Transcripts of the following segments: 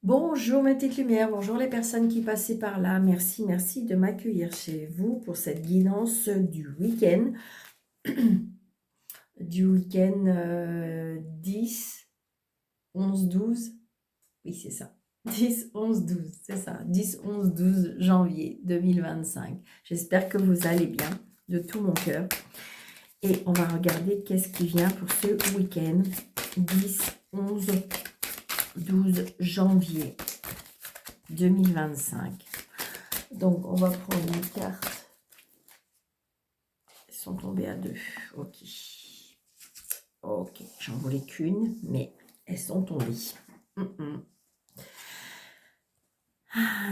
Bonjour ma petite lumière, bonjour les personnes qui passaient par là. Merci de m'accueillir chez vous pour cette guidance du week-end. Du week-end 10, 11, 12. Oui, c'est ça. 10, 11, 12, c'est ça. 10, 11, 12 janvier 2025. J'espère que vous allez bien de tout mon cœur. Et on va regarder qu'est-ce qui vient pour ce week-end. 10, 11, 12 janvier 2025. Donc, on va prendre une carte. Elles sont tombées à deux. Ok. Ok. J'en voulais qu'une, mais elles sont tombées.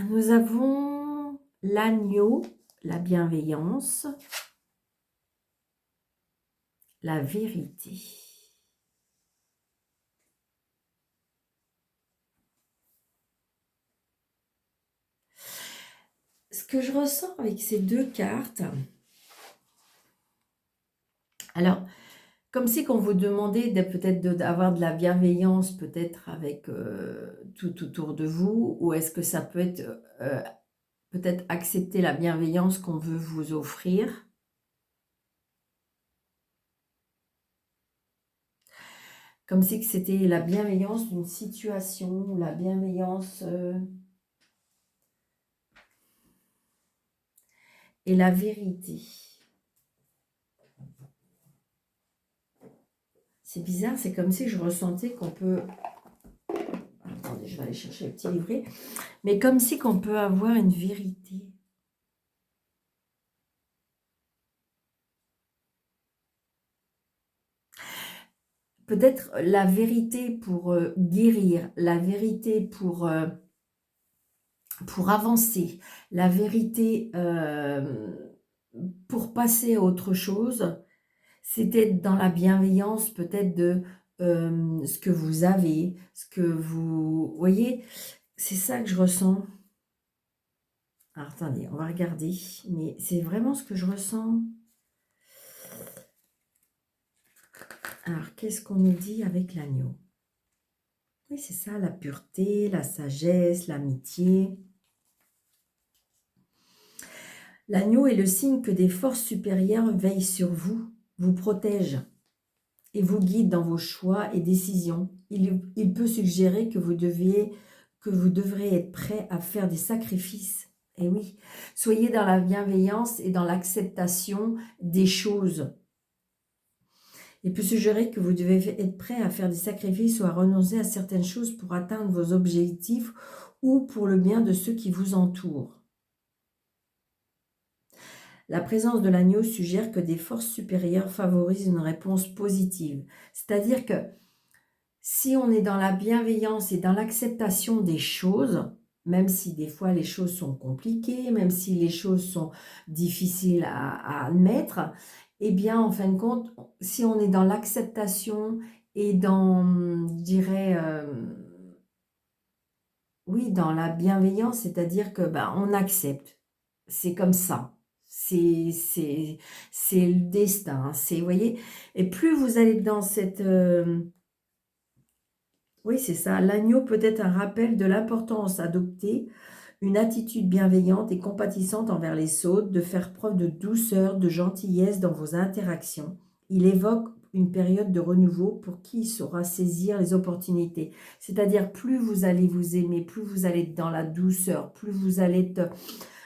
Nous avons l'agneau, la bienveillance, la vérité. Ce que je ressens avec ces deux cartes, alors, comme si qu'on vous demandait peut-être d'avoir de la bienveillance, peut-être avec tout autour de vous, ou est-ce que ça peut être peut-être accepter la bienveillance qu'on veut vous offrir. Comme si c'était la bienveillance d'une situation, la bienveillance et la vérité. C'est bizarre, c'est comme si je ressentais qu'on peut... Attendez, je vais aller chercher le petit livret. Mais comme si qu'on peut avoir une vérité. Peut-être la vérité pour guérir, la vérité pour avancer, la vérité pour passer à autre chose. C'était dans la bienveillance peut-être de ce que vous avez, ce que vous... voyez, c'est ça que je ressens. Alors, attendez, on va regarder. Mais c'est vraiment ce que je ressens. Alors, qu'est-ce qu'on nous dit avec l'agneau? Oui, c'est ça, la pureté, la sagesse, l'amitié. L'agneau est le signe que des forces supérieures veillent sur vous, vous protègent et vous guident dans vos choix et décisions. Il peut suggérer que vous devrez être prêt à faire des sacrifices. Et oui, soyez dans la bienveillance et dans l'acceptation des choses. Il peut suggérer que vous devez être prêt à faire des sacrifices ou à renoncer à certaines choses pour atteindre vos objectifs ou pour le bien de ceux qui vous entourent. La présence de l'agneau suggère que des forces supérieures favorisent une réponse positive. C'est-à-dire que si on est dans la bienveillance et dans l'acceptation des choses, même si des fois les choses sont compliquées, même si les choses sont difficiles à admettre, eh bien, en fin de compte, si on est dans l'acceptation et dans, je dirais, oui, dans la bienveillance, c'est-à-dire que on accepte. C'est comme ça. C'est le destin. Vous voyez, et plus vous allez dans cette... oui, c'est ça. L'agneau peut être un rappel de l'importance d'adopter une attitude bienveillante et compatissante envers les autres, de faire preuve de douceur, de gentillesse dans vos interactions. Il évoque une période de renouveau pour qui saura saisir les opportunités. C'est-à-dire, plus vous allez vous aimer, plus vous allez être dans la douceur, plus vous allez être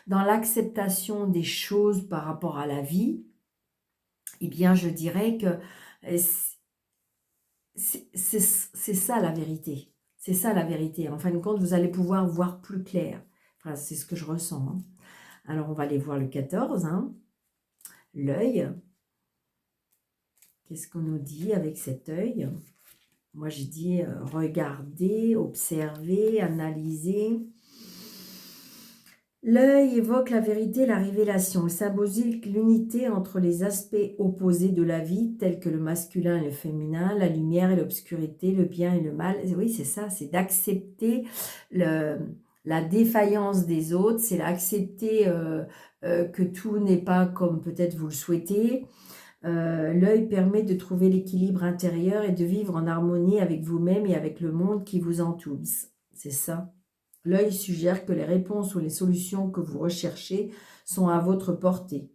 dans l'acceptation des choses par rapport à la vie, eh bien, je dirais que c'est ça la vérité. C'est ça la vérité. En fin de compte, vous allez pouvoir voir plus clair. Enfin, c'est ce que je ressens. Hein. Alors, on va aller voir le 14. Hein. L'œil. Qu'est-ce qu'on nous dit avec cet œil? Moi, j'ai dit regarder, observer, analyser. L'œil évoque la vérité et la révélation. Il symbolise l'unité entre les aspects opposés de la vie, tels que le masculin et le féminin, la lumière et l'obscurité, le bien et le mal. Oui, c'est ça, c'est d'accepter la défaillance des autres, c'est d'accepter que tout n'est pas comme peut-être vous le souhaitez. L'œil permet de trouver l'équilibre intérieur et de vivre en harmonie avec vous-même et avec le monde qui vous entoure. C'est ça. L'œil suggère que les réponses ou les solutions que vous recherchez sont à votre portée.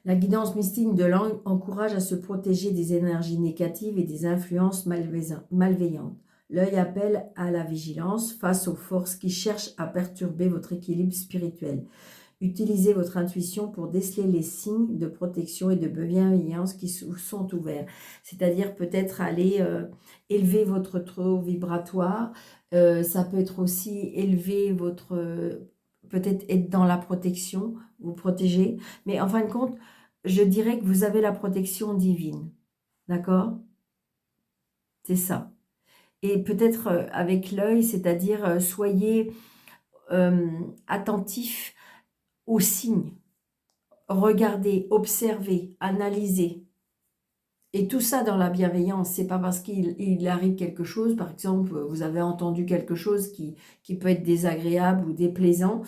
La guidance mystique de l'ange encourage à se protéger des énergies négatives et des influences malveillantes. L'œil appelle à la vigilance face aux forces qui cherchent à perturber votre équilibre spirituel. Utilisez votre intuition pour déceler les signes de protection et de bienveillance qui sont ouverts. C'est-à-dire peut-être aller élever votre taux vibratoire. Ça peut être aussi élever votre... peut-être être dans la protection, vous protéger. Mais en fin de compte, je dirais que vous avez la protection divine. D'accord? C'est ça. Et peut-être avec l'œil, c'est-à-dire soyez attentif aux signes. Regardez, observez, analysez. Et tout ça dans la bienveillance. C'est pas parce qu'il arrive quelque chose, par exemple, vous avez entendu quelque chose qui peut être désagréable ou déplaisant,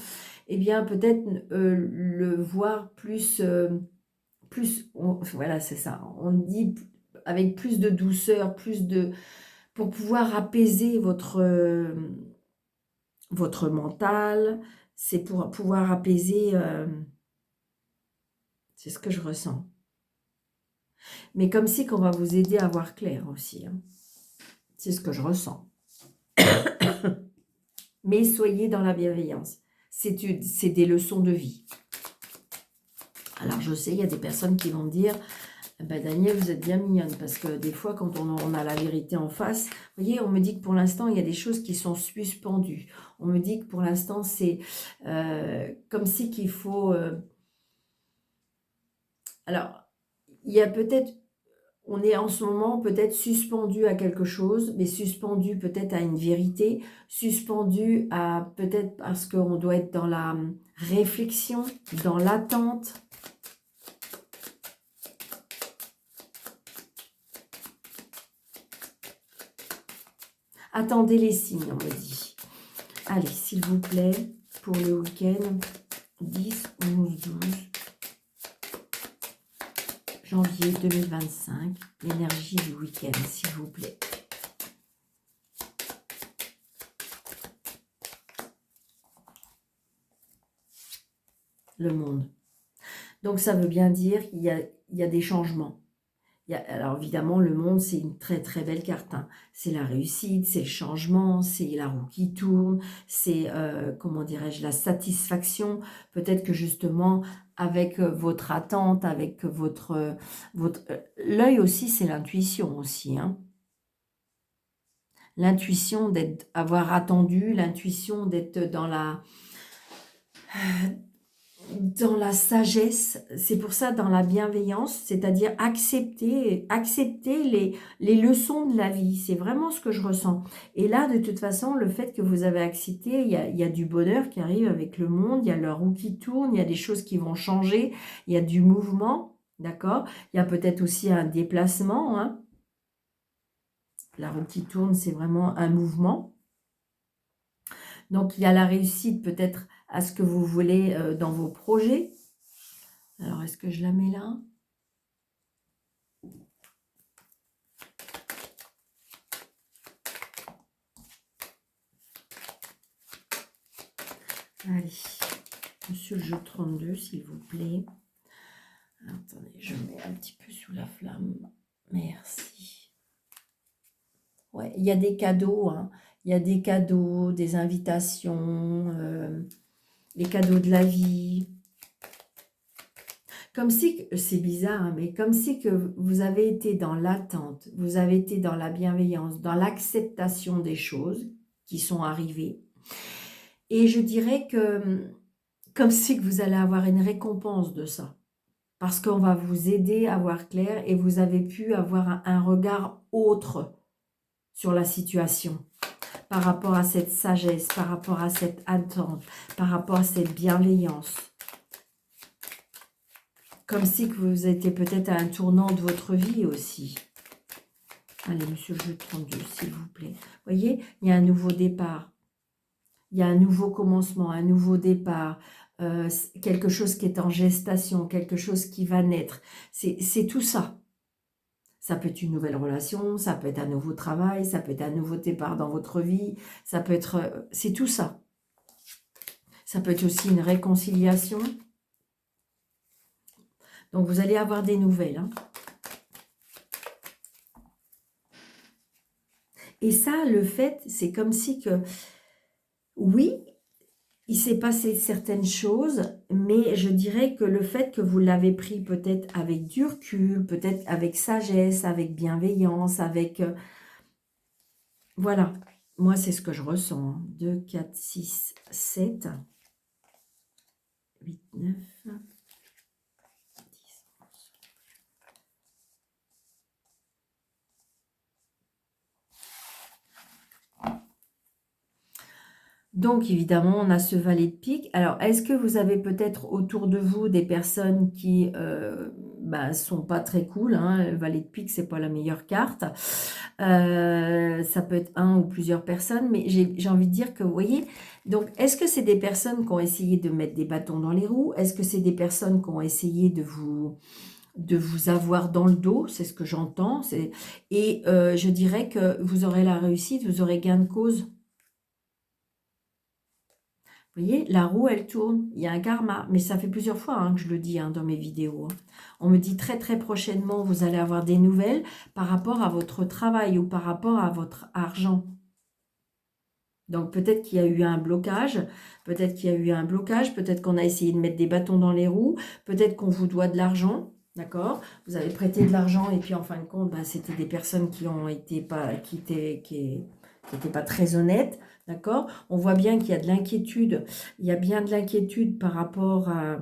eh bien peut-être le voir plus, voilà, c'est ça. On dit avec plus de douceur, pour pouvoir apaiser votre mental, c'est pour pouvoir apaiser, c'est ce que je ressens. Mais comme si qu'on va vous aider à voir clair aussi. Hein. C'est ce que je ressens. Mais soyez dans la bienveillance. C'est des leçons de vie. Alors je sais, il y a des personnes qui vont me dire, ben Daniel, vous êtes bien mignonne, parce que des fois, quand on a la vérité en face, vous voyez, on me dit que pour l'instant, il y a des choses qui sont suspendues. On me dit que pour l'instant, c'est comme si qu'il faut... alors, il y a peut-être... On est en ce moment peut-être suspendu à quelque chose, mais suspendu peut-être à une vérité, suspendu à peut-être parce qu'on doit être dans la réflexion, dans l'attente. Attendez les signes, on me dit. Allez, s'il vous plaît, pour le week-end, 10, 11, 12, janvier 2025, l'énergie du week-end, s'il vous plaît. Le monde. Donc, ça veut bien dire qu'il y a des changements. Alors évidemment, le monde, c'est une très très belle carte. Hein. C'est la réussite, c'est le changement, c'est la roue qui tourne, c'est, comment dirais-je, la satisfaction. Peut-être que justement, avec votre attente, avec votre l'œil aussi, c'est l'intuition aussi. Hein. L'intuition d'avoir attendu, l'intuition d'être dans la sagesse, c'est pour ça dans la bienveillance, c'est-à-dire accepter les leçons de la vie, c'est vraiment ce que je ressens. Et là, de toute façon, le fait que vous avez accepté, il y a du bonheur qui arrive avec le monde, il y a la roue qui tourne, il y a des choses qui vont changer, il y a du mouvement, d'accord? Il y a peut-être aussi un déplacement, hein. La roue qui tourne, c'est vraiment un mouvement. Donc, il y a la réussite peut-être à ce que vous voulez dans vos projets. Alors, est-ce que je la mets là? Allez, monsieur le jeu 32, s'il vous plaît. Alors, attendez, je mets un petit peu sous la flamme. Merci. Ouais, il y a des cadeaux, hein. Il y a des cadeaux, des invitations, les cadeaux de la vie. Comme si, c'est bizarre, hein, mais comme si que vous avez été dans l'attente, vous avez été dans la bienveillance, dans l'acceptation des choses qui sont arrivées. Et je dirais que, comme si que vous allez avoir une récompense de ça. Parce qu'on va vous aider à voir clair et vous avez pu avoir un regard autre sur la situation. Par rapport à cette sagesse, par rapport à cette attente, par rapport à cette bienveillance. Comme si que vous étiez peut-être à un tournant de votre vie aussi. Allez, monsieur le jeu 32, s'il vous plaît. Vous voyez, il y a un nouveau départ. Il y a un nouveau commencement, un nouveau départ. Quelque chose qui est en gestation, quelque chose qui va naître. C'est tout ça. Ça peut être une nouvelle relation, ça peut être un nouveau travail, ça peut être un nouveau départ dans votre vie, ça peut être... c'est tout ça. Ça peut être aussi une réconciliation. Donc, vous allez avoir des nouvelles. Hein. Et ça, le fait, c'est comme si que... Oui, il s'est passé certaines choses, mais je dirais que le fait que vous l'avez pris peut-être avec du recul, peut-être avec sagesse, avec bienveillance, avec... voilà, moi c'est ce que je ressens. 2, 4, 6, 7, 8, 9, 10. Donc, évidemment, on a ce valet de pique. Alors, est-ce que vous avez peut-être autour de vous des personnes qui sont pas très cool, hein. Le valet de pique, c'est pas la meilleure carte. Ça peut être un ou plusieurs personnes, mais j'ai envie de dire que, vous voyez, donc, est-ce que c'est des personnes qui ont essayé de mettre des bâtons dans les roues? Est-ce que c'est des personnes qui ont essayé de vous avoir dans le dos? C'est ce que j'entends. Et je dirais que vous aurez la réussite, vous aurez gain de cause. Vous voyez, la roue, elle tourne. Il y a un karma. Mais ça fait plusieurs fois hein, que je le dis hein, dans mes vidéos. Hein. On me dit très, très prochainement, vous allez avoir des nouvelles par rapport à votre travail ou par rapport à votre argent. Donc, peut-être qu'il y a eu un blocage. Peut-être qu'il y a eu un blocage. Peut-être qu'on a essayé de mettre des bâtons dans les roues. Peut-être qu'on vous doit de l'argent. D'accord? Vous avez prêté de l'argent et puis, en fin de compte, ben, c'était des personnes qui ont été pas... qui n'étaient pas très honnêtes. D'accord? On voit bien qu'il y a de l'inquiétude. Il y a bien de l'inquiétude par rapport à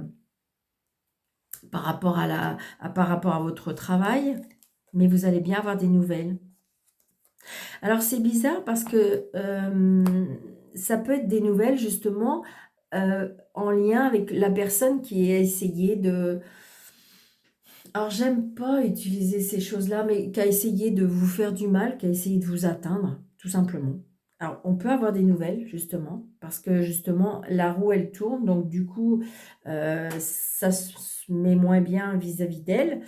votre travail, mais vous allez bien avoir des nouvelles. Alors, c'est bizarre parce que ça peut être des nouvelles, justement, en lien avec la personne qui a essayé de... Alors, j'aime pas utiliser ces choses-là, mais qui a essayé de vous faire du mal, qui a essayé de vous atteindre, tout simplement. Alors, on peut avoir des nouvelles, justement, parce que, justement, la roue, elle tourne. Donc, du coup, ça se met moins bien vis-à-vis d'elle,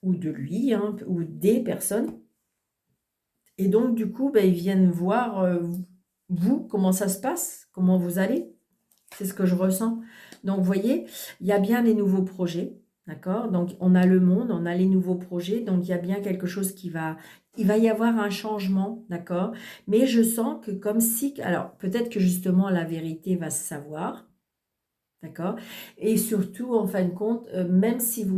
ou de lui, hein, ou des personnes. Et donc, du coup, ben, ils viennent voir, vous, comment ça se passe, comment vous allez. C'est ce que je ressens. Donc, vous voyez, il y a bien les nouveaux projets. D'accord? Donc, on a le monde, on a les nouveaux projets. Donc, il y a bien quelque chose qui va... Il va y avoir un changement, d'accord? Mais je sens que comme si... Alors, peut-être que justement, la vérité va se savoir. D'accord? Et surtout, en fin de compte, même si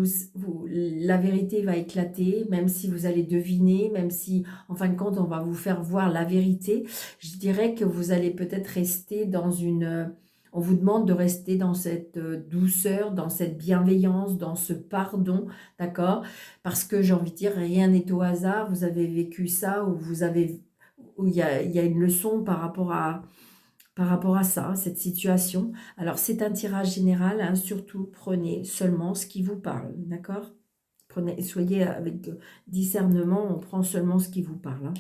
la vérité va éclater, même si vous allez deviner, même si, en fin de compte, on va vous faire voir la vérité, je dirais que vous allez peut-être rester dans une... on vous demande de rester dans cette douceur, dans cette bienveillance, dans ce pardon, d'accord? Parce que j'ai envie de dire, rien n'est au hasard. Vous avez vécu ça, ou où il y a une leçon par rapport à ça, cette situation. Alors, c'est un tirage général, hein, surtout prenez seulement ce qui vous parle, d'accord? Soyez avec discernement, on prend seulement ce qui vous parle. Hein.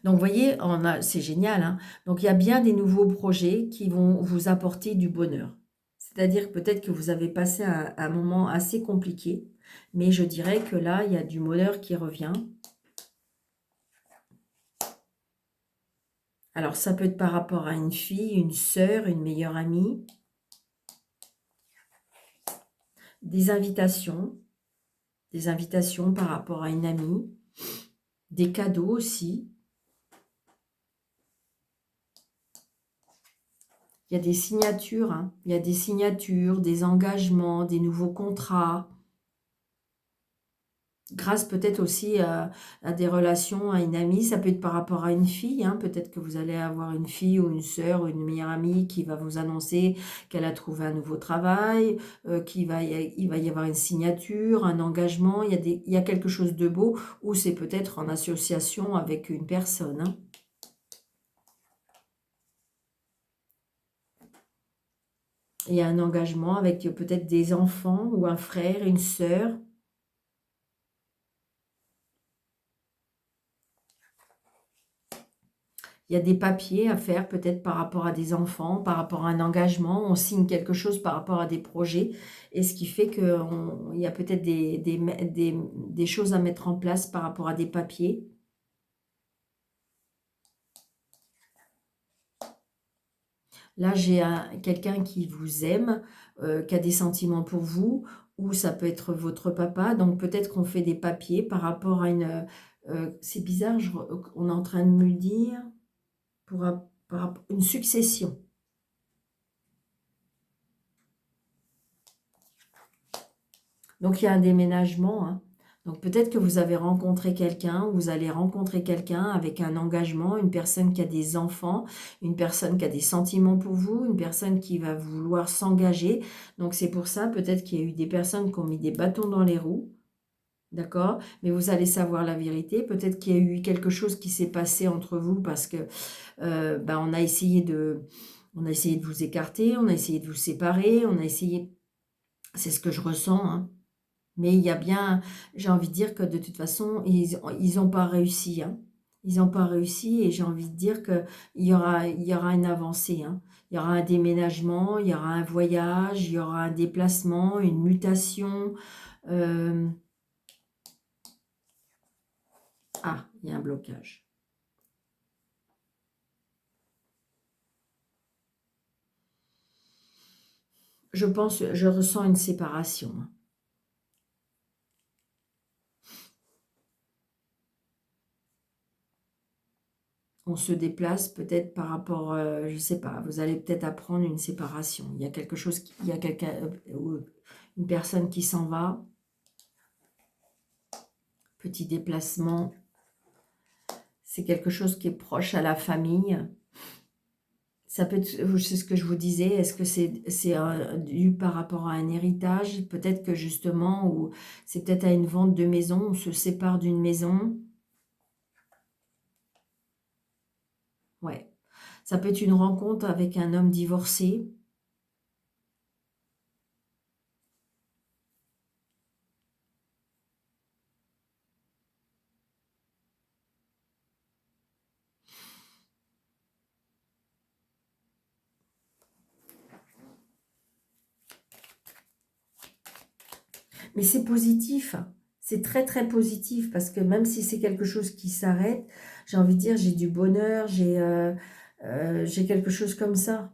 Donc, vous voyez, c'est génial. Hein. Donc, il y a bien des nouveaux projets qui vont vous apporter du bonheur. C'est-à-dire peut-être que vous avez passé un moment assez compliqué, mais je dirais que là, il y a du bonheur qui revient. Alors, ça peut être par rapport à une fille, une sœur, une meilleure amie. Des invitations par rapport à une amie. Des cadeaux aussi. Il y a des signatures. Hein. Il y a des signatures, des engagements, des nouveaux contrats. Grâce peut-être aussi à des relations, à une amie, ça peut être par rapport à une fille, hein. Peut-être que vous allez avoir une fille ou une sœur ou une meilleure amie qui va vous annoncer qu'elle a trouvé un nouveau travail, il va y avoir une signature, un engagement, il y a quelque chose de beau, ou c'est peut-être en association avec une personne. Hein. Il y a un engagement avec peut-être des enfants ou un frère, une sœur. Il y a des papiers à faire peut-être par rapport à des enfants, par rapport à un engagement. On signe quelque chose par rapport à des projets. Et ce qui fait qu'il y a peut-être des choses à mettre en place par rapport à des papiers. Là, j'ai quelqu'un qui vous aime, qui a des sentiments pour vous, ou ça peut être votre papa. Donc peut-être qu'on fait des papiers par rapport à une... c'est bizarre, on est en train de me le dire, par une succession. Donc il y a un déménagement, hein. Donc peut-être que vous avez rencontré quelqu'un, vous allez rencontrer quelqu'un avec un engagement, une personne qui a des enfants, une personne qui a des sentiments pour vous, une personne qui va vouloir s'engager. Donc c'est pour ça peut-être qu'il y a eu des personnes qui ont mis des bâtons dans les roues, d'accord? Mais vous allez savoir la vérité. Peut-être qu'il y a eu quelque chose qui s'est passé entre vous parce que on a essayé de vous écarter, on a essayé de vous séparer, on a essayé... C'est ce que je ressens, hein. Mais il y a bien, j'ai envie de dire que de toute façon, ils ont pas réussi, hein. Ils n'ont pas réussi et j'ai envie de dire qu'il il y aura une avancée, hein. Il y aura un déménagement, il y aura un voyage, il y aura un déplacement, une mutation. euh, Ah, il y a un blocage. Je ressens une séparation, hein. On se déplace peut-être par rapport, je sais pas, vous allez peut-être apprendre une séparation. Il y a quelque chose, il y a quelqu'un, une personne qui s'en va. Petit déplacement. C'est quelque chose qui est proche à la famille. Ça peut être, c'est ce que je vous disais, est-ce que c'est dû par rapport à un héritage? Peut-être que justement, ou c'est peut-être à une vente de maison, on se sépare d'une maison. Ouais. Ça peut être une rencontre avec un homme divorcé. Mais c'est positif. C'est très, très positif parce que même si c'est quelque chose qui s'arrête, j'ai envie de dire, j'ai du bonheur, j'ai quelque chose comme ça.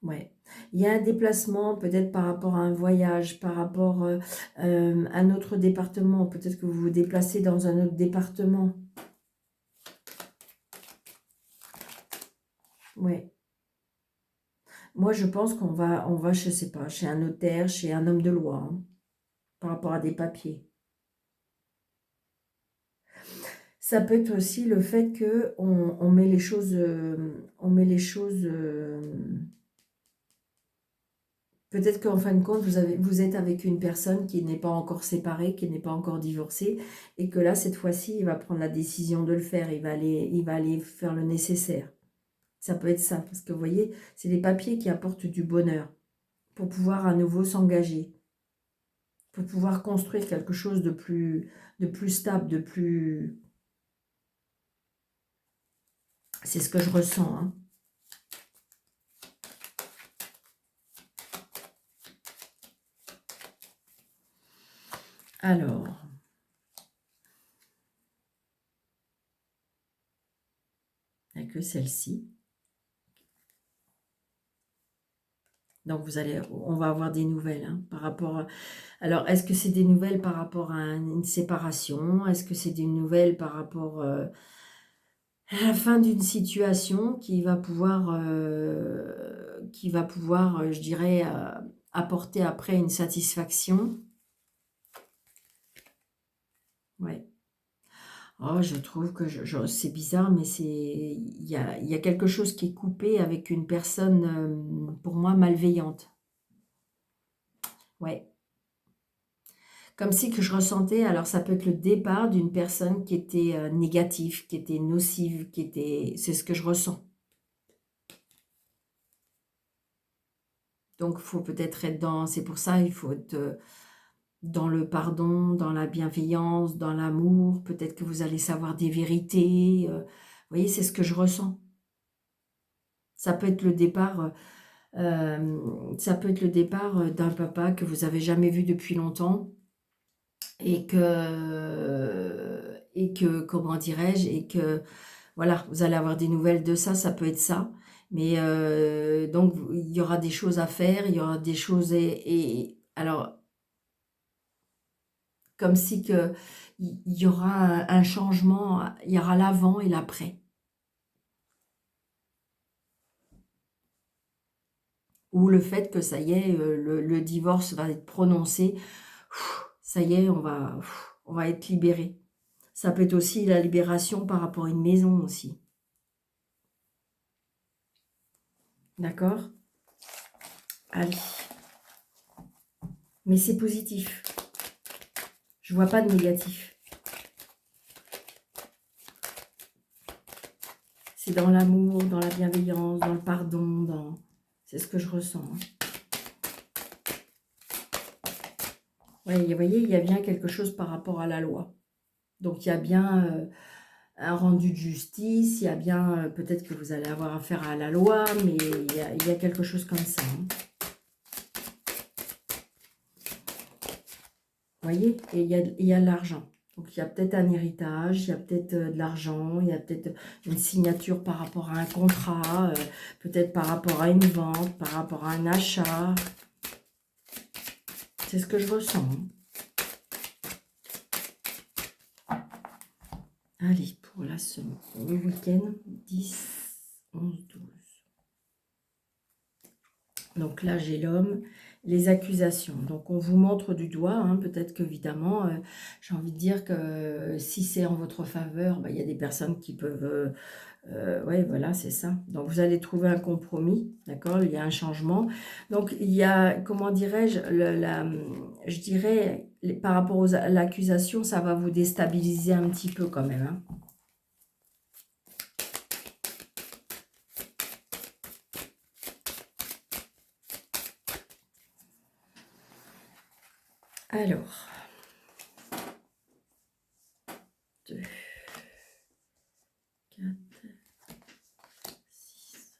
Ouais. Il y a un déplacement, peut-être par rapport à un voyage, par rapport à un autre département. Peut-être que vous vous déplacez dans un autre département. Ouais. Moi, je pense on va, je sais pas, chez un notaire, chez un homme de loi, hein, par rapport à des papiers. Ça peut être aussi le fait que on met les choses, peut-être qu'en fin de compte, vous êtes avec une personne qui n'est pas encore séparée, qui n'est pas encore divorcée, et que là, cette fois-ci, il va prendre la décision de le faire, il va aller faire le nécessaire. Ça peut être ça, parce que vous voyez, c'est des papiers qui apportent du bonheur, pour pouvoir à nouveau s'engager, pour pouvoir construire quelque chose de plus stable, de plus... C'est ce que je ressens, hein. Alors, il n'y a que celle-ci. Donc, on va avoir des nouvelles, hein, par rapport à... Alors, est-ce que c'est des nouvelles par rapport à une séparation? Est-ce que c'est des nouvelles par rapport à la fin d'une situation qui va pouvoir, je dirais, apporter après une satisfaction? Ouais. Oh, je trouve que c'est bizarre, mais il y a quelque chose qui est coupé avec une personne, pour moi, malveillante. Ouais. Comme si que je ressentais, alors ça peut être le départ d'une personne qui était négative, qui était nocive, c'est ce que je ressens. Donc, il faut peut-être être dans... C'est pour ça, il faut être dans le pardon, dans la bienveillance, dans l'amour. Peut-être que vous allez savoir des vérités. Vous voyez, c'est ce que je ressens. Ça peut être le départ... ça peut être le départ d'un papa que vous avez jamais vu depuis longtemps et que comment dirais-je, et que voilà, vous allez avoir des nouvelles de ça, ça peut être ça. Mais donc, il y aura des choses à faire, il y aura des choses alors, comme si que il y aura un changement, il y aura l'avant et l'après. Ou le fait que ça y est, le divorce va être prononcé. Ça y est, on va être libéré. Ça peut être aussi la libération par rapport à une maison aussi. D'accord? Allez. Mais c'est positif. Je vois pas de négatif. C'est dans l'amour, dans la bienveillance, dans le pardon, dans... C'est ce que je ressens. Ouais, vous voyez, il y a bien quelque chose par rapport à la loi. Donc, il y a bien un rendu de justice, il y a bien... peut-être que vous allez avoir affaire à la loi, mais il y a quelque chose comme ça. Vous voyez? Et il y a de l'argent. Donc, il y a peut-être un héritage, il y a peut-être de l'argent, il y a peut-être une signature par rapport à un contrat, peut-être par rapport à une vente, par rapport à un achat. C'est ce que je ressens. Allez, pour la semaine, le week-end, 10, 11, 12. Donc là, j'ai l'homme, les accusations. Donc, on vous montre du doigt. Hein, peut-être qu'évidemment, j'ai envie de dire que si c'est en votre faveur, bah, il y a des personnes qui peuvent... oui, voilà, c'est ça. Donc, vous allez trouver un compromis, d'accord? Il y a un changement. Donc, il y a, comment dirais-je, je dirais, par rapport à l'accusation, ça va vous déstabiliser un petit peu quand même. Hein. Alors, 2, 4, 6,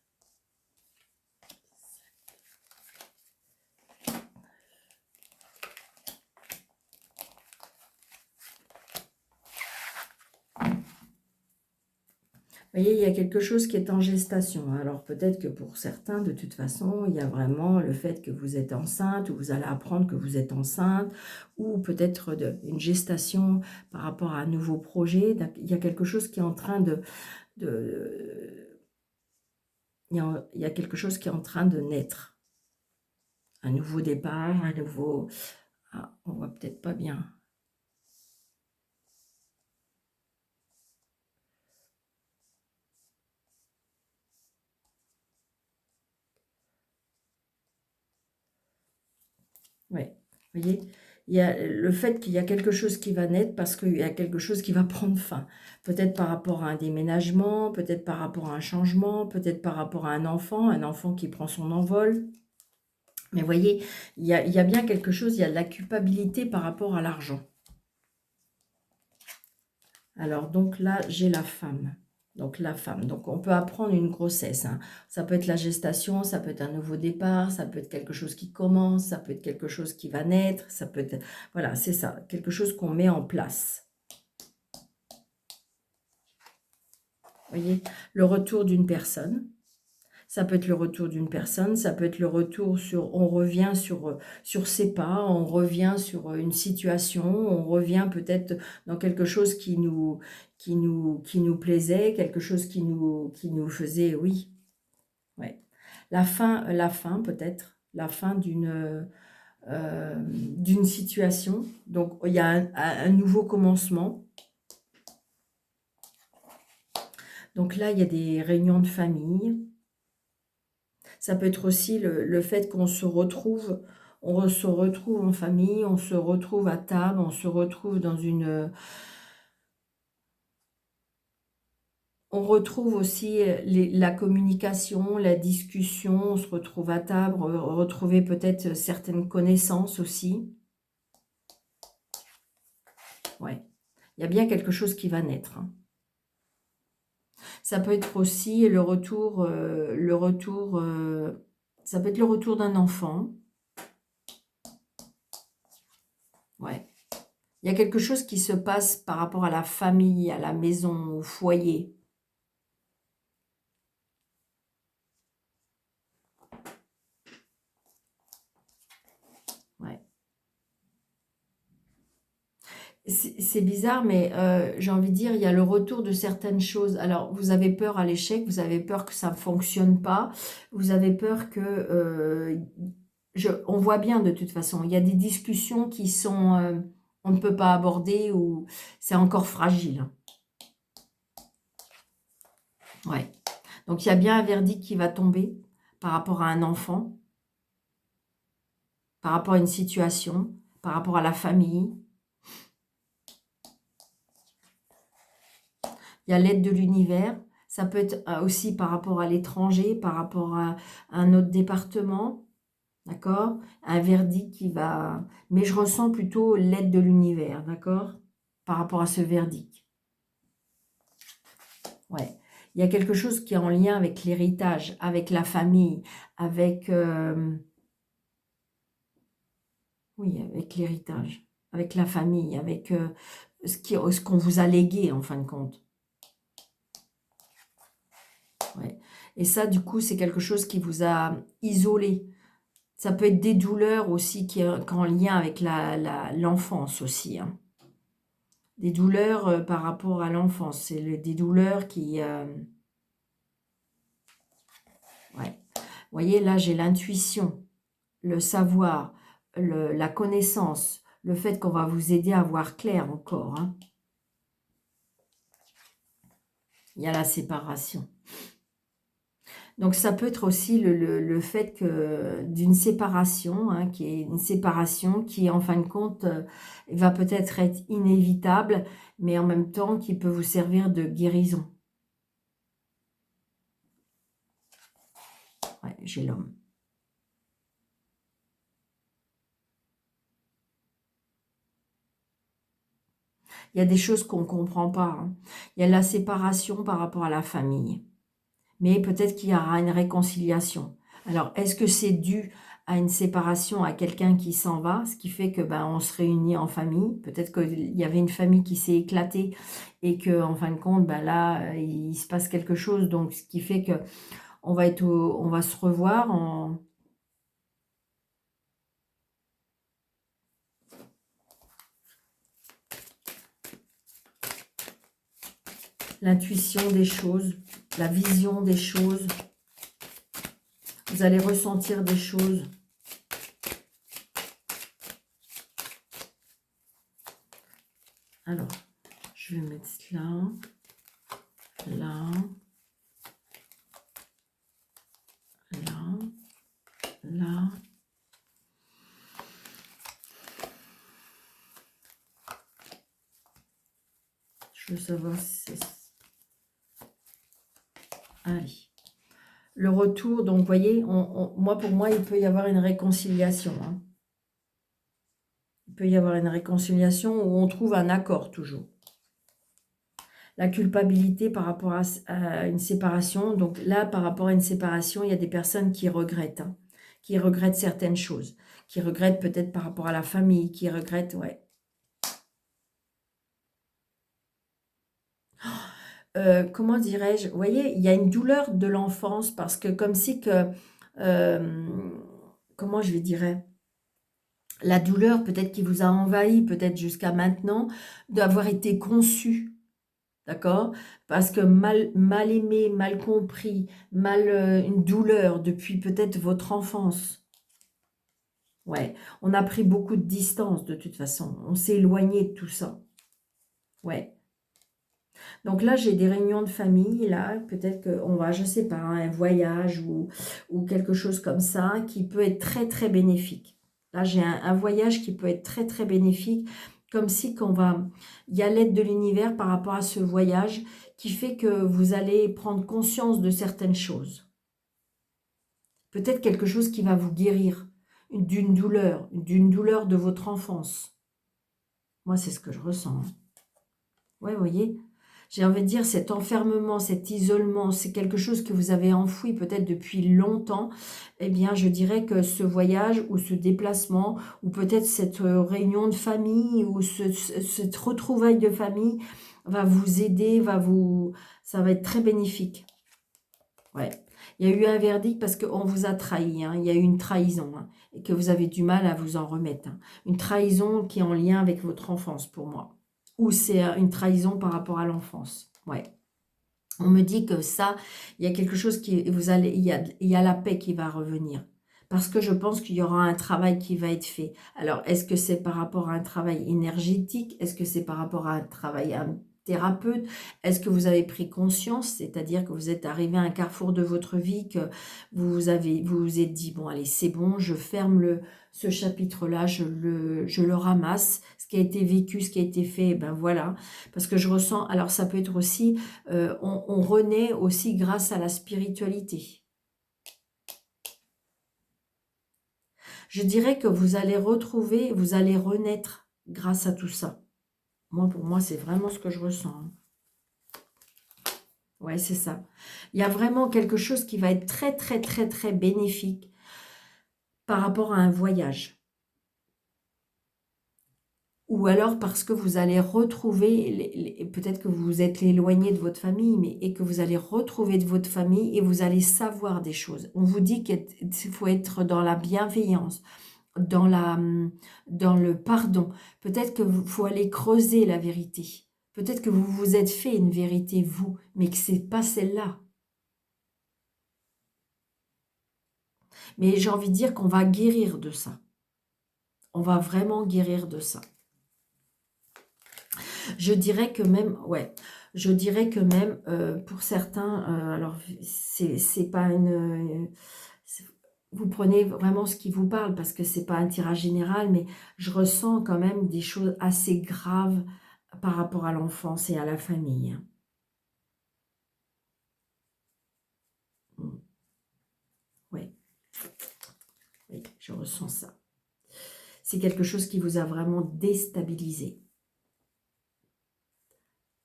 vous voyez, il y a quelque chose qui est en gestation. Alors peut-être que pour certains, de toute façon, il y a vraiment le fait que vous êtes enceinte, ou vous allez apprendre que vous êtes enceinte, ou peut-être une gestation par rapport à un nouveau projet. Il y a quelque chose qui est en train il y a quelque chose qui est en train de naître. Un nouveau départ, un nouveau... Ah, on voit peut-être pas bien. Oui, vous voyez, il y a le fait qu'il y a quelque chose qui va naître parce qu'il y a quelque chose qui va prendre fin. Peut-être par rapport à un déménagement, peut-être par rapport à un changement, peut-être par rapport à un enfant qui prend son envol. Mais vous voyez, il y a bien quelque chose, il y a de la culpabilité par rapport à l'argent. Alors, donc là, j'ai la femme. Donc, la femme. Donc, on peut apprendre une grossesse. Hein. Ça peut être la gestation, ça peut être un nouveau départ, ça peut être quelque chose qui commence, ça peut être quelque chose qui va naître, ça peut être... Voilà, c'est ça. Quelque chose qu'on met en place. Vous voyez, le retour d'une personne. Ça peut être le retour d'une personne, ça peut être le retour sur... On revient sur ses pas, on revient sur une situation, on revient peut-être dans quelque chose qui nous plaisait, quelque chose qui nous faisait... Oui, ouais. La fin peut-être, la fin d'une situation. Donc, il y a un nouveau commencement. Donc là, il y a des réunions de famille. Ça peut être aussi le fait qu'on se retrouve, on se retrouve en famille, on se retrouve à table, on se retrouve dans une... On retrouve aussi la communication, la discussion, on se retrouve à table, retrouver peut-être certaines connaissances aussi. Ouais, il y a bien quelque chose qui va naître, hein. Ça peut être aussi ça peut être le retour d'un enfant. Ouais. Il y a quelque chose qui se passe par rapport à la famille, à la maison, au foyer. Ouais. C'est bizarre, mais j'ai envie de dire, il y a le retour de certaines choses. Alors, vous avez peur à l'échec, vous avez peur que ça ne fonctionne pas, vous avez peur que... on voit bien de toute façon, il y a des discussions qui sont... on ne peut pas aborder ou c'est encore fragile. Ouais. Donc, il y a bien un verdict qui va tomber par rapport à un enfant, par rapport à une situation, par rapport à la famille. Il y a l'aide de l'univers. Ça peut être aussi par rapport à l'étranger, par rapport à un autre département. D'accord? Un verdict qui va... Mais je ressens plutôt l'aide de l'univers, d'accord? Par rapport à ce verdict. Ouais. Il y a quelque chose qui est en lien avec l'héritage, avec la famille, avec... oui, avec l'héritage, avec la famille, avec ce qu'on vous a légué, en fin de compte. Ouais. Et ça, du coup, c'est quelque chose qui vous a isolé. Ça peut être des douleurs aussi qui sont en lien avec l'enfance aussi, hein. Des douleurs par rapport à l'enfance. C'est des douleurs qui... ouais. Vous voyez, là, j'ai l'intuition, le savoir, la connaissance, le fait qu'on va vous aider à voir clair encore, hein. Il y a la séparation. Donc, ça peut être aussi le fait d'une séparation, hein, qui est une séparation qui, en fin de compte, va peut-être être inévitable, mais en même temps, qui peut vous servir de guérison. Ouais, j'ai l'homme. Il y a des choses qu'on ne comprend pas, hein. Il y a la séparation par rapport à la famille. Mais peut-être qu'il y aura une réconciliation. Alors, est-ce que c'est dû à une séparation, à quelqu'un qui s'en va, ce qui fait que on se réunit en famille? Peut-être qu'il y avait une famille qui s'est éclatée et que, en fin de compte, là, il se passe quelque chose. Donc, ce qui fait que on va se revoir en l'intuition des choses, la vision des choses. Vous allez ressentir des choses. Alors, je vais mettre là, là, là, là. Je veux savoir si c'est... Allez. Le retour, donc vous voyez, pour moi, il peut y avoir une réconciliation, hein. Il peut y avoir une réconciliation où on trouve un accord toujours. La culpabilité par rapport à une séparation. Donc là, par rapport à une séparation, il y a des personnes qui regrettent, hein, qui regrettent certaines choses, qui regrettent peut-être par rapport à la famille, qui regrettent, ouais. Comment dirais-je? Vous voyez, il y a une douleur de l'enfance parce que comme si que... comment je vais dire? La douleur peut-être qui vous a envahi, peut-être jusqu'à maintenant, d'avoir été conçu, d'accord? Parce que mal aimé, mal compris, une douleur depuis peut-être votre enfance. Ouais, on a pris beaucoup de distance de toute façon. On s'est éloigné de tout ça. Ouais. Donc là, j'ai des réunions de famille, là, peut-être qu'on va, je sais pas, un voyage ou quelque chose comme ça qui peut être très, très bénéfique. Là, j'ai un voyage qui peut être très, très bénéfique Comme si il y a l'aide de l'univers par rapport à ce voyage qui fait que vous allez prendre conscience de certaines choses. Peut-être quelque chose qui va vous guérir d'une douleur de votre enfance. Moi, c'est ce que je ressens. Ouais, vous voyez, j'ai envie de dire cet enfermement, cet isolement, c'est quelque chose que vous avez enfoui peut-être depuis longtemps. Eh bien, je dirais que ce voyage ou ce déplacement, ou peut-être cette réunion de famille, ou cette retrouvaille de famille va vous aider, ça va être très bénéfique. Ouais. Il y a eu un verdict parce qu'on vous a trahi, hein. Il y a eu une trahison, hein, et que vous avez du mal à vous en remettre, hein. Une trahison qui est en lien avec votre enfance pour moi. Ou c'est une trahison par rapport à l'enfance. Ouais. On me dit que ça, il y a quelque chose il y a la paix qui va revenir. Parce que je pense qu'il y aura un travail qui va être fait. Alors, est-ce que c'est par rapport à un travail énergétique? Est-ce que c'est par rapport à un travail thérapeute? Est-ce que vous avez pris conscience, c'est-à-dire que vous êtes arrivé à un carrefour de votre vie, que vous vous êtes dit, bon allez, c'est bon, je ferme ce chapitre-là, je le ramasse, ce qui a été vécu, ce qui a été fait, ben voilà, parce que je ressens, alors ça peut être aussi, on renaît aussi grâce à la spiritualité. Je dirais que vous allez retrouver, vous allez renaître grâce à tout ça. Moi, pour moi, c'est vraiment ce que je ressens, hein. Ouais, c'est ça. Il y a vraiment quelque chose qui va être très, très, très, très bénéfique par rapport à un voyage. Ou alors parce que vous allez retrouver, peut-être que vous vous êtes éloigné de votre famille, et que vous allez retrouver de votre famille et vous allez savoir des choses. On vous dit qu'il faut être dans la bienveillance, dans le pardon. Peut-être qu'il faut aller creuser la vérité. Peut-être que vous vous êtes fait une vérité, vous, mais que ce n'est pas celle-là. Mais j'ai envie de dire qu'on va guérir de ça. On va vraiment guérir de ça. Je dirais que même, ouais, je dirais que même pour certains, alors c'est pas vous prenez vraiment ce qui vous parle parce que c'est pas un tirage général, mais je ressens quand même des choses assez graves par rapport à l'enfance et à la famille, hein. Mm. Ouais, oui, je ressens ça. C'est quelque chose qui vous a vraiment déstabilisé.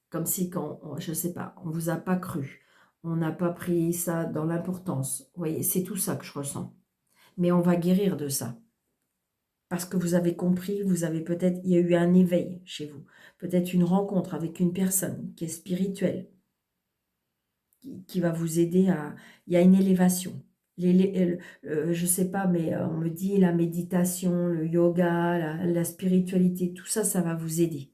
Comme si je ne sais pas, on ne vous a pas cru. On n'a pas pris ça dans l'importance. Vous voyez, c'est tout ça que je ressens. Mais on va guérir de ça. Parce que vous avez compris, il y a eu un éveil chez vous. Peut-être une rencontre avec une personne qui est spirituelle, qui va vous aider il y a une élévation. Je ne sais pas, mais on me dit la méditation, le yoga, la spiritualité, tout ça, ça va vous aider.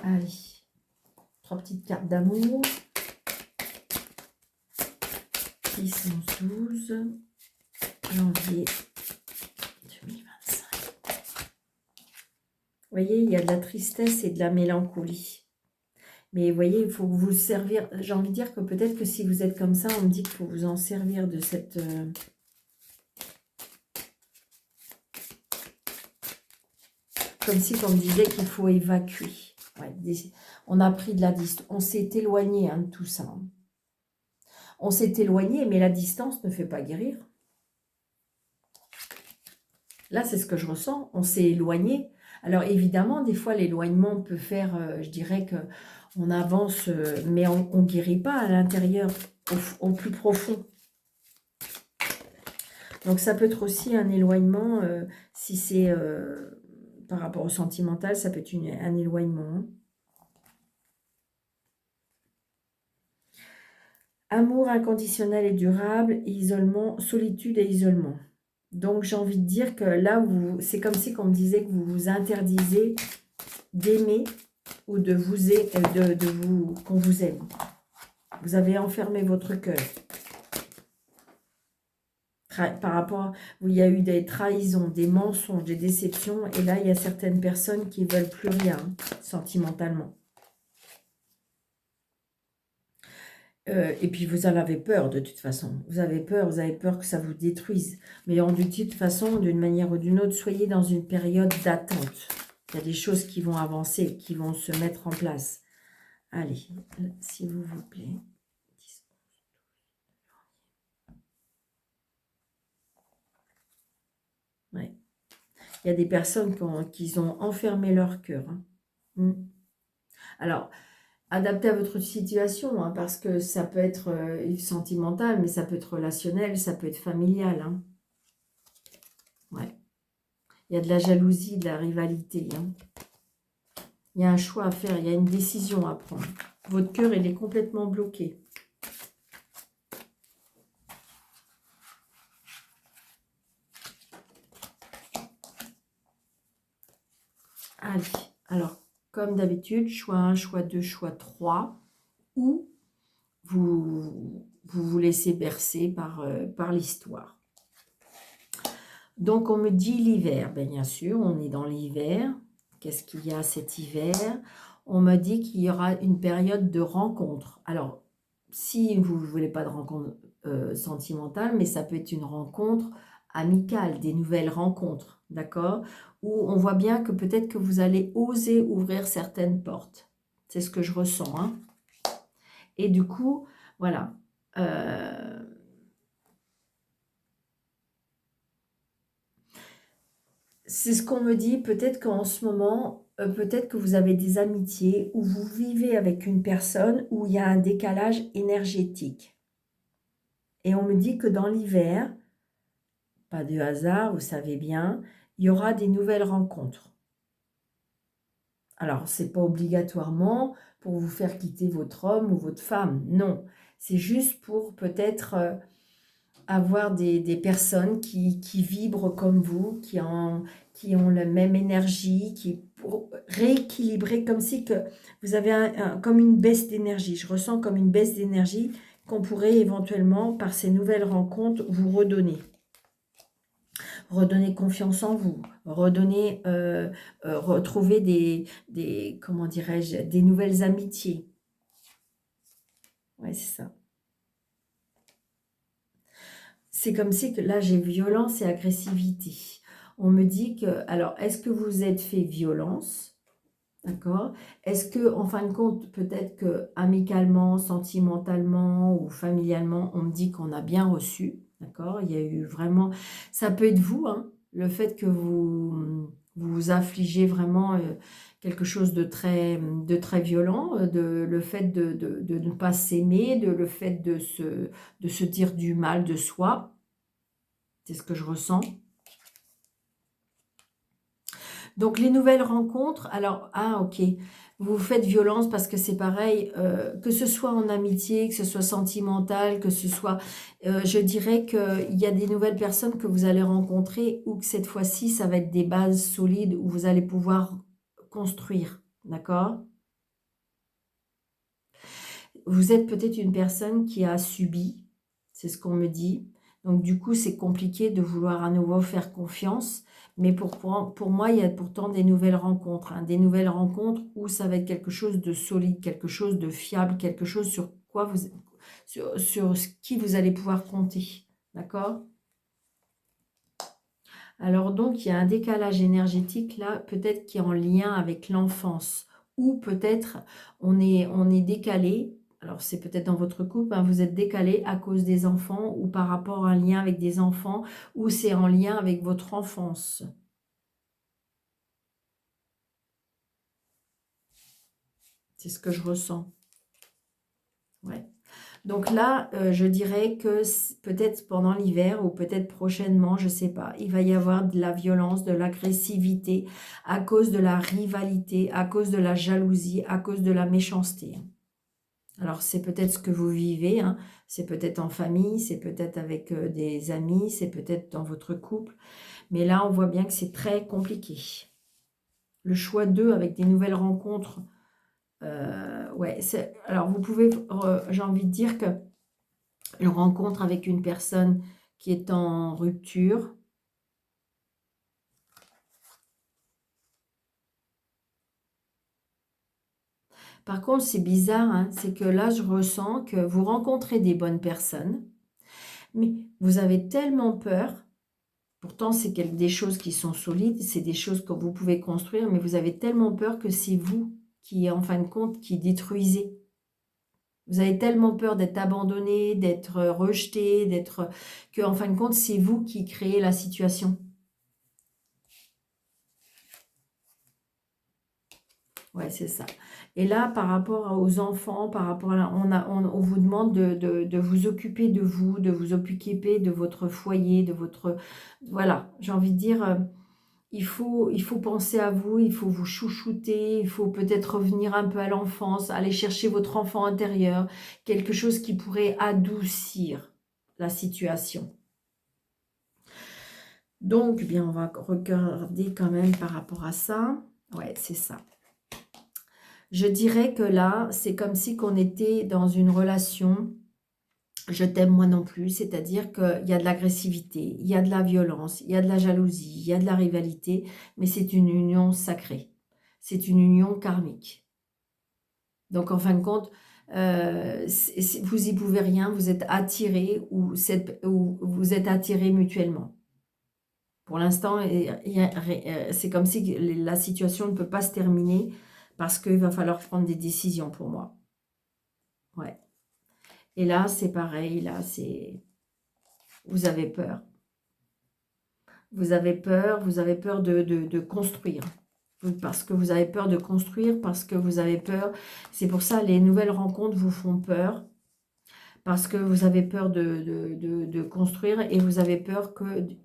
Allez, 3 petites cartes d'amour. 612, janvier 2025. Vous voyez, il y a de la tristesse et de la mélancolie. Mais vous voyez, il faut vous servir. J'ai envie de dire que peut-être que si vous êtes comme ça, on me dit qu'il faut vous en servir de cette... Comme si on me disait qu'il faut évacuer. Ouais, on a pris de la distance. On s'est éloigné, hein, de tout ça, hein. On s'est éloigné, mais la distance ne fait pas guérir. Là, c'est ce que je ressens. On s'est éloigné. Alors, évidemment, des fois, l'éloignement peut faire, je dirais qu'on avance, mais on ne guérit pas à l'intérieur, au plus profond. Donc, ça peut être aussi un éloignement, si c'est par rapport au sentimental, ça peut être un éloignement, hein. Amour inconditionnel et durable, isolement, solitude et isolement. Donc, j'ai envie de dire que là, c'est comme si on me disait que vous vous interdisez d'aimer ou qu'on vous aime. Vous avez enfermé votre cœur. Par rapport, il y a eu des trahisons, des mensonges, des déceptions. Et là, il y a certaines personnes qui ne veulent plus rien, sentimentalement. Et puis vous en avez peur de toute façon. Vous avez peur que ça vous détruise. Mais de toute façon, d'une manière ou d'une autre, soyez dans une période d'attente. Il y a des choses qui vont avancer, qui vont se mettre en place. Allez, s'il vous plaît. Ouais. Il y a des personnes qui ont enfermé leur cœur. Hein. Alors, adaptez à votre situation, hein, parce que ça peut être sentimental, mais ça peut être relationnel, ça peut être familial. Hein. Ouais. Il y a de la jalousie, de la rivalité. Hein. Il y a un choix à faire, il y a une décision à prendre. Votre cœur, il est complètement bloqué. Allez, alors, comme d'habitude, choix 1, choix 2, choix 3, ou vous laissez bercer par l'histoire. Donc, on me dit l'hiver. Bien sûr, on est dans l'hiver. Qu'est-ce qu'il y a cet hiver? On m'a dit qu'il y aura une période de rencontre. Alors, si vous ne voulez pas de rencontre sentimentale, mais ça peut être une rencontre amicale, des nouvelles rencontres, d'accord? Où on voit bien que peut-être que vous allez oser ouvrir certaines portes. C'est ce que je ressens, hein? Et du coup, voilà. C'est ce qu'on me dit, peut-être qu'en ce moment, peut-être que vous avez des amitiés où vous vivez avec une personne où il y a un décalage énergétique. Et on me dit que dans l'hiver, pas de hasard, vous savez bien, il y aura des nouvelles rencontres. Alors, ce n'est pas obligatoirement pour vous faire quitter votre homme ou votre femme, non. C'est juste pour peut-être avoir des personnes qui vibrent comme vous, qui ont la même énergie, pour rééquilibrer, comme si que vous avez comme une baisse d'énergie. Je ressens comme une baisse d'énergie qu'on pourrait éventuellement, par ces nouvelles rencontres, vous redonner. Redonner confiance en vous, retrouver comment dirais-je, des nouvelles amitiés. Ouais, c'est ça. C'est comme si que là, j'ai violence et agressivité. On me dit que, alors, est-ce que vous êtes fait violence? D'accord? Est-ce que, en fin de compte, peut-être que amicalement, sentimentalement ou familialement, on me dit qu'on a bien reçu? D'accord? Il y a eu vraiment... Ça peut être vous, hein, le fait que vous affligez vraiment quelque chose de très violent, le fait de ne pas s'aimer, le fait de se dire du mal de soi. C'est ce que je ressens. Donc, les nouvelles rencontres, alors, ok, vous vous faites violence parce que c'est pareil, que ce soit en amitié, que ce soit sentimental, que ce soit, je dirais qu'il y a des nouvelles personnes que vous allez rencontrer ou que cette fois-ci, ça va être des bases solides où vous allez pouvoir construire, d'accord? Vous êtes peut-être une personne qui a subi, c'est ce qu'on me dit. Donc, du coup, c'est compliqué de vouloir à nouveau faire confiance. Mais pour moi, il y a pourtant des nouvelles rencontres. Hein, des nouvelles rencontres où ça va être quelque chose de solide, quelque chose de fiable, quelque chose sur quoi sur qui vous allez pouvoir compter. D'accord? Alors donc, il y a un décalage énergétique là, peut-être qui est en lien avec l'enfance. Ou peut-être on est décalé. Alors, c'est peut-être dans votre couple, hein, vous êtes décalé à cause des enfants ou par rapport à un lien avec des enfants ou c'est en lien avec votre enfance. C'est ce que je ressens. Ouais. Donc là, je dirais que peut-être pendant l'hiver ou peut-être prochainement, je ne sais pas, il va y avoir de la violence, de l'agressivité à cause de la rivalité, à cause de la jalousie, à cause de la méchanceté. Alors, c'est peut-être ce que vous vivez, hein. C'est peut-être en famille, c'est peut-être avec des amis, c'est peut-être dans votre couple. Mais là, on voit bien que c'est très compliqué. Le choix 2 avec des nouvelles rencontres, ouais, alors vous pouvez, j'ai envie de dire que une rencontre avec une personne qui est en rupture, Par contre, c'est bizarre, hein, c'est que là, je ressens que vous rencontrez des bonnes personnes, mais vous avez tellement peur. Pourtant, c'est des choses qui sont solides, c'est des choses que vous pouvez construire, mais vous avez tellement peur que c'est vous qui, en fin de compte, qui détruisez. Vous avez tellement peur d'être abandonné, d'être rejeté, que, en fin de compte, c'est vous qui créez la situation. Ouais, c'est ça. Et là, par rapport aux enfants, par rapport à on vous demande de vous occuper de vous, de vous occuper de votre foyer, de votre... Voilà, j'ai envie de dire, il faut penser à vous, il faut vous chouchouter, il faut peut-être revenir un peu à l'enfance, aller chercher votre enfant intérieur, quelque chose qui pourrait adoucir la situation. Donc, eh bien, on va regarder quand même par rapport à ça. Ouais, c'est ça. Je dirais que là, c'est comme si qu'on était dans une relation, je t'aime moi non plus, c'est-à-dire qu'il y a de l'agressivité, il y a de la violence, il y a de la jalousie, il y a de la rivalité, mais c'est une union sacrée. C'est une union karmique. Donc, en fin de compte, vous n'y pouvez rien, vous êtes attirés ou vous êtes attirés mutuellement. Pour l'instant, c'est comme si la situation ne peut pas se terminer parce qu'il va falloir prendre des décisions pour moi. Ouais. Et là, c'est pareil, là, c'est... Vous avez peur. Vous avez peur de construire. Parce que vous avez peur de construire, parce que vous avez peur. C'est pour ça, les nouvelles rencontres vous font peur. Parce que vous avez peur de construire et vous avez peur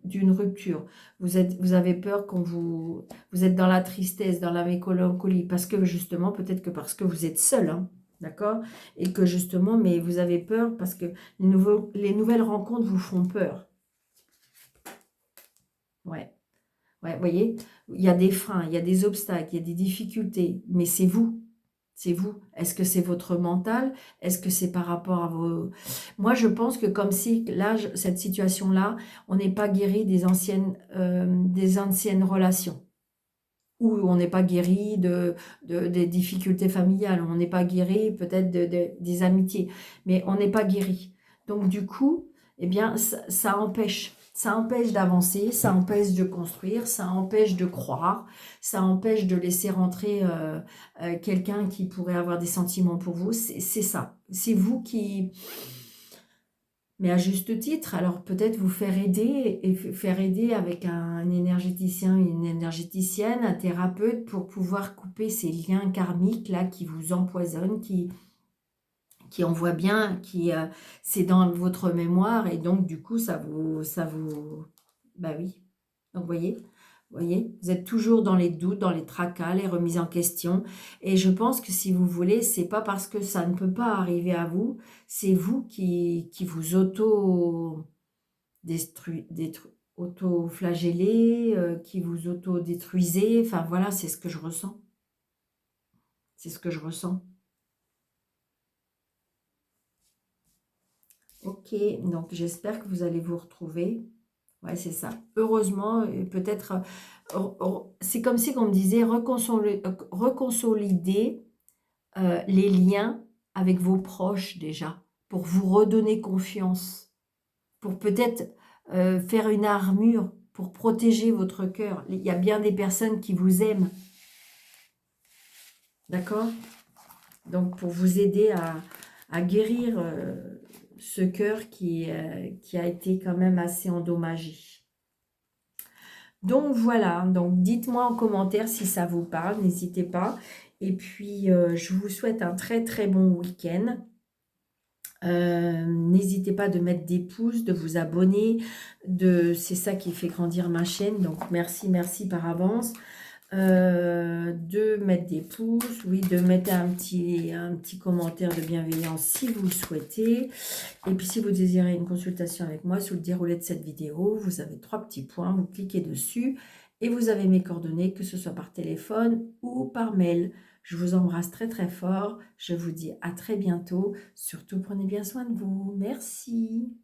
d'une rupture. Vous avez peur quand vous êtes dans la tristesse, dans la mélancolie, parce que justement, peut-être que parce que vous êtes seul, hein, d'accord? Et que justement, mais vous avez peur parce que les nouvelles rencontres vous font peur. Ouais, ouais, vous voyez, il y a des freins, il y a des obstacles, il y a des difficultés, mais c'est vous. C'est vous. Est-ce que c'est votre mental? Est-ce que c'est par rapport à vos... Moi, je pense que comme si, là, cette situation-là, on n'est pas guéri des anciennes relations. Ou on n'est pas guéri des difficultés familiales. On n'est pas guéri peut-être des amitiés. Mais on n'est pas guéri. Donc, du coup, eh bien, ça empêche. Ça empêche d'avancer, ça empêche de construire, ça empêche de croire, ça empêche de laisser rentrer quelqu'un qui pourrait avoir des sentiments pour vous. C'est ça. C'est vous qui... Mais à juste titre, alors peut-être vous faire aider et faire aider avec un énergéticien, une énergéticienne, un thérapeute pour pouvoir couper ces liens karmiques là qui vous empoisonnent, qui on voit bien, c'est dans votre mémoire et donc du coup bah oui. Donc voyez, vous êtes toujours dans les doutes, dans les tracas, les remises en question. Et je pense que si vous voulez, c'est pas parce que ça ne peut pas arriver à vous, c'est vous qui vous auto-flagellez, qui vous auto-détruisez. Enfin voilà, c'est ce que je ressens. C'est ce que je ressens. Ok, donc j'espère que vous allez vous retrouver. Ouais, c'est ça. Heureusement, peut-être, c'est comme si on me disait reconsolider les liens avec vos proches déjà, pour vous redonner confiance, pour peut-être faire une armure, pour protéger votre cœur. Il y a bien des personnes qui vous aiment, d'accord? Donc, pour vous aider à guérir ce cœur qui a été quand même assez endommagé. Donc voilà, donc dites-moi en commentaire si ça vous parle, n'hésitez pas. Et puis, je vous souhaite un très très bon week-end. N'hésitez pas de mettre des pouces, de vous abonner, c'est ça qui fait grandir ma chaîne. Donc merci par avance. De mettre des pouces, oui, de mettre un petit commentaire de bienveillance si vous le souhaitez. Et puis si vous désirez une consultation avec moi sous le déroulé de cette vidéo, vous avez 3 petits points, vous cliquez dessus et vous avez mes coordonnées, que ce soit par téléphone ou par mail. Je vous embrasse très très fort, je vous dis à très bientôt, surtout prenez bien soin de vous, merci.